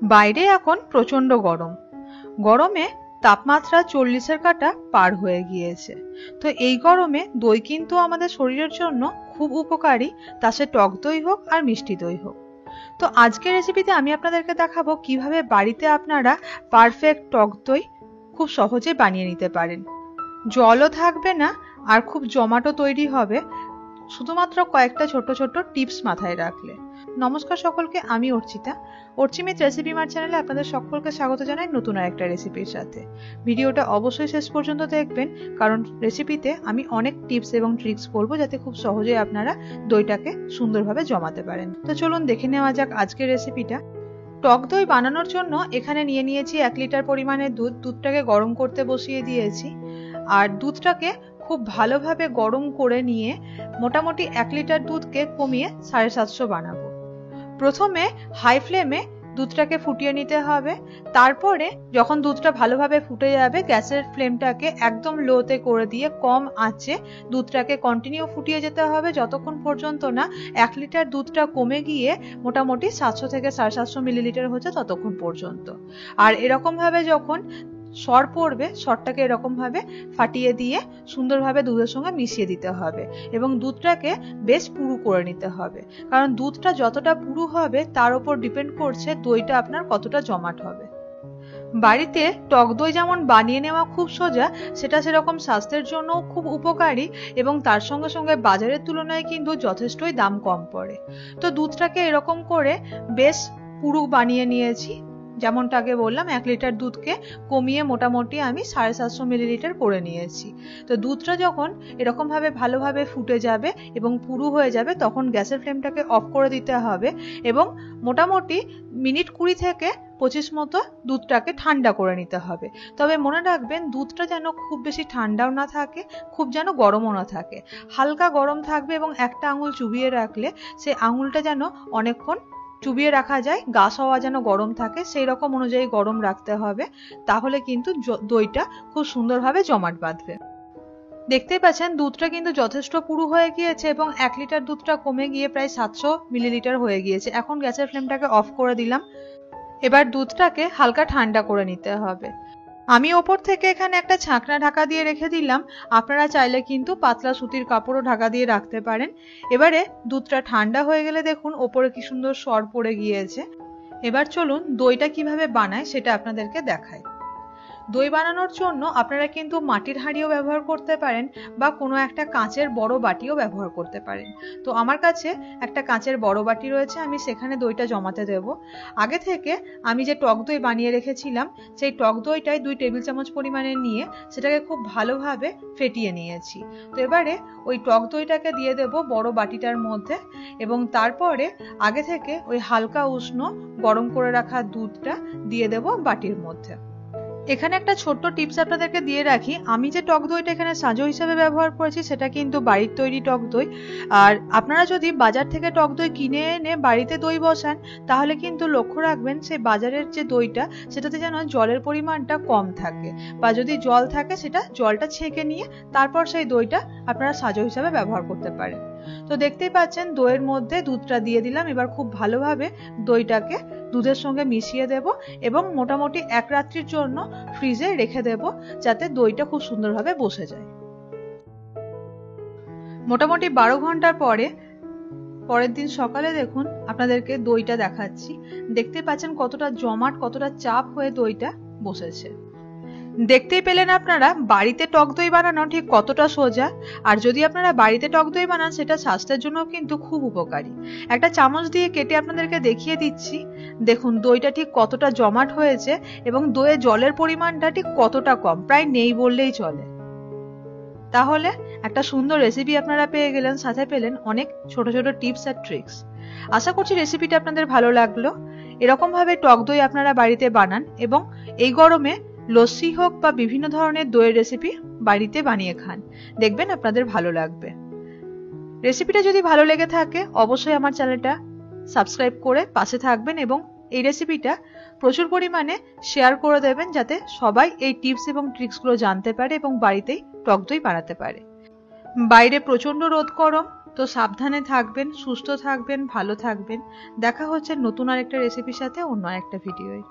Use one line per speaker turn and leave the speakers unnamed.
বাইরে এখন প্রচন্ড গরম। গরমে তাপমাত্রা 40-এর কাঁটা পার হয়ে গিয়েছে। তো এই গরমে দই কিন্তু আমাদের শরীরের জন্য খুব উপকারী, তা সে টক দই হোক আর মিষ্টি দই হোক। তো আজকের রেসিপিতে আমি আপনাদেরকে দেখাবো কিভাবে বাড়িতে আপনারা পারফেক্ট টক দই খুব সহজে বানিয়ে নিতে পারেন। জলও থাকবে না আর খুব জমাটো তৈরি হবে, শুধুমাত্র কয়েকটা ছোট ছোট টিপস মাথায় রাখলে। নমস্কার সকলকে, আমি অর্চিতা। অর্চিমিত রেসিপি মার চ্যানেলে আপনাদের সকলকে স্বাগত জানাই নতুন আরেকটা রেসিপির সাথে। ভিডিওটা অবশ্যই শেষ পর্যন্ত দেখবেন, কারণ রেসিপিতে আমি অনেক টিপস এবং ট্রিক্স বলবো যাতে খুব সহজেই আপনারা দইটাকে সুন্দরভাবে জমাতে পারেন। তো চলুন দেখে নেওয়া যাক আজকের রেসিপিটা। টক দই বানানোর জন্য এখানে নিয়ে নিয়েছি 1 লিটার পরিমাণে দুধ। দুধটাকে গরম করতে বসিয়ে দিয়েছি, আর দুধটাকে খুব ভালোভাবে গরম করে নিয়ে মোটামুটি 1 লিটার দুধকে কমিয়ে 750 বানাবো। প্রথমে হাই ফ্লেমে দুধটাকে ফুটিয়ে নিতে হবে। তারপরে যখন দুধটা ভালোভাবে ফুটে যাবে, গ্যাসের ফ্লেমটাকে একদম লোতে করে দিয়ে কম আঁচে দুধটাকে কন্টিনিউ ফুটিয়ে যেতে হবে যতক্ষণ পর্যন্ত না 1 লিটার দুধটা কমে গিয়ে মোটামুটি 700 থেকে 750 মিলিলিটার হচ্ছে ততক্ষণ পর্যন্ত। আর এরকম ভাবে যখন সর পড়বে, সরটাকে এরকম ভাবে ফাটিয়ে দিয়ে সুন্দরভাবে দুধের সঙ্গে মিশিয়ে দিতে হবে এবং দুধটাকে বেশ পুরু করে নিতে হবে, কারণ দুধটা যতটা পুরু হবে তার উপর ডিপেন্ড করছে দইটা আপনার কতটা জমাট হবে। বাড়িতে টক দই যেমন বানিয়ে নেওয়া খুব সোজা, সেটা সেরকম স্বাস্থ্যের জন্যও খুব উপকারী এবং তার সঙ্গে সঙ্গে বাজারের তুলনায় কিন্তু যথেষ্টই দাম কম পড়ে। তো দুধটাকে এরকম করে বেশ পুরু বানিয়ে নিয়েছি। যেমনটা আগে বললাম, 1 লিটার দুধকে কমিয়ে মোটামুটি আমি 750 মিলিলিটার করে নিয়েছি। তো দুধটা যখন এরকম ভাবে ভালোভাবে ফুটে যাবে এবং পুরু হয়ে যাবে, তখন গ্যাসের ফ্লেমটাকে অফ করে দিতে হবে এবং মোটামুটি মিনিট 20 থেকে 25 মতো দুধটাকে ঠান্ডা করে নিতে হবে। তবে মনে রাখবেন, দুধটা যেন খুব বেশি ঠান্ডাও না থাকে, খুব যেন গরমও না থাকে, হালকা গরম থাকবে এবং একটা আঙুল চুবিয়ে রাখলে সেই আঙুলটা যেন অনেকক্ষণ চুবিয়ে রাখা যায়, গা সওয়া যেন গরম থাকে, সেই রকম অনুযায়ী গরম রাখতে হবে। তাহলে কিন্তু দইটা খুব সুন্দরভাবে জমাট বাঁধবে। দেখতেই পাচ্ছেন দুধটা কিন্তু যথেষ্ট পুরু হয়ে গিয়েছে এবং 1 লিটার দুধটা কমে গিয়ে প্রায় 700 মিলিলিটার হয়ে গিয়েছে। এখন গ্যাসের ফ্লেমটাকে অফ করে দিলাম। এবার দুধটাকে হালকা ঠান্ডা করে নিতে হবে। আমি ওপর থেকে এখানে একটা ছাঁকনা ঢাকা দিয়ে রেখে দিলাম, আপনারা চাইলে কিন্তু পাতলা সুতির কাপড়ও ঢাকা দিয়ে রাখতে পারেন। এবারে দুধটা ঠান্ডা হয়ে গেলে দেখুন ওপরে কি সুন্দর সর পড়ে গিয়েছে। এবার চলুন দইটা কিভাবে বানায় সেটা আপনাদেরকে দেখাই। দই বানানোর জন্য আপনারা কিন্তু মাটির হাঁড়িও ব্যবহার করতে পারেন বা কোনো একটা কাঁচের বড় বাটিও ব্যবহার করতে পারেন। তো আমার কাছে একটা কাঁচের বড় বাটি রয়েছে, আমি সেখানে দইটা জমাতে দেব। আগে থেকে আমি যে টক দই বানিয়ে রেখেছিলাম, সেই টক দইটাই 2 টেবিল চামচ পরিমাণে নিয়ে সেটাকে খুব ভালোভাবে ফেটিয়ে নিয়েছি। তো এবারে ওই টক দইটাকে দিয়ে দেব বড় বাটিটার মধ্যে এবং তারপরে আগে থেকে ওই হালকা উষ্ণ গরম করে রাখা দুধটা দিয়ে দেব বাটির মধ্যে। এখানে একটা ছোট্ট টিপস আপনাদেরকে দিয়ে রাখি, আমি যে টক দইটা এখানে সাজো হিসেবে ব্যবহার করেছি সেটা কিন্তু বাড়ির তৈরি টক দই। আর আপনারা যদি বাজার থেকে টক দই কিনে এনে বাড়িতে দই বসান, তাহলে কিন্তু লক্ষ্য রাখবেন সেই বাজারের যে দইটা সেটাতে যেন জলের পরিমাণটা কম থাকে, বা যদি জল থাকে সেটা জলটা ছেঁকে নিয়ে তারপর সেই দইটা আপনারা সাজো হিসেবে ব্যবহার করতে পারেন। তো দেখতেই পাচ্ছেন দইয়ের মধ্যে দুধটা দিয়ে দিলাম। এবার খুব ভালোভাবে দইটাকে দুধের সঙ্গে মিশিয়ে দেব এবং মোটামুটি 1 রাত্রির জন্য ফ্রিজে রেখে দেব, যাতে দইটা খুব সুন্দরভাবে বসে যায়। মোটামুটি 12 ঘন্টার পরের দিন সকালে দেখুন আপনাদেরকে দইটা দেখাচ্ছি। দেখতে পাচ্ছেন কতটা জমাট, কতটা চাপ হয়ে দইটা বসেছে। দেখতেই পেলেন আপনারা বাড়িতে টক দই বানানো ঠিক কতটা সোজা। আর যদি আপনারা বাড়িতে টক দই বানান, সেটা স্বাস্থ্যের জন্য কিন্তু খুব উপকারী। একটা চামচ দিয়ে কেটে আপনাদেরকে দেখিয়ে দিচ্ছি। দেখুন দইটা ঠিক কতটা জমাট হয়েছে এবং দইয়ে জলের পরিমাণটা ঠিক কতটা কম, প্রায় নেই বললেই চলে। তাহলে একটা সুন্দর রেসিপি আপনারা পেয়ে গেলেন, সাথে পেলেন অনেক ছোট ছোট টিপস আর ট্রিক্স। আশা করছি রেসিপিটা আপনাদের ভালো লাগলো। এরকম ভাবে টক দই আপনারা বাড়িতে বানান এবং এই গরমে লস্যি হোক বা বিভিন্ন ধরনের দইয়ের রেসিপি বাড়িতে বানিয়ে খান, দেখবেন আপনাদের ভালো লাগবে। রেসিপিটা যদি ভালো লেগে থাকে অবশ্যই আমার চ্যানেলটা সাবস্ক্রাইব করে পাশে থাকবেন এবং এই রেসিপিটা প্রচুর পরিমাণে শেয়ার করে দেবেন, যাতে সবাই এই টিপস এবং ট্রিক্সগুলো জানতে পারে এবং বাড়িতেই টক দই বানাতে পারে। বাইরে প্রচন্ড রোদ গরম, তো সাবধানে থাকবেন, সুস্থ থাকবেন, ভালো থাকবেন। দেখা হচ্ছে নতুন আরেকটা রেসিপির সাথে অন্য একটা ভিডিওয়।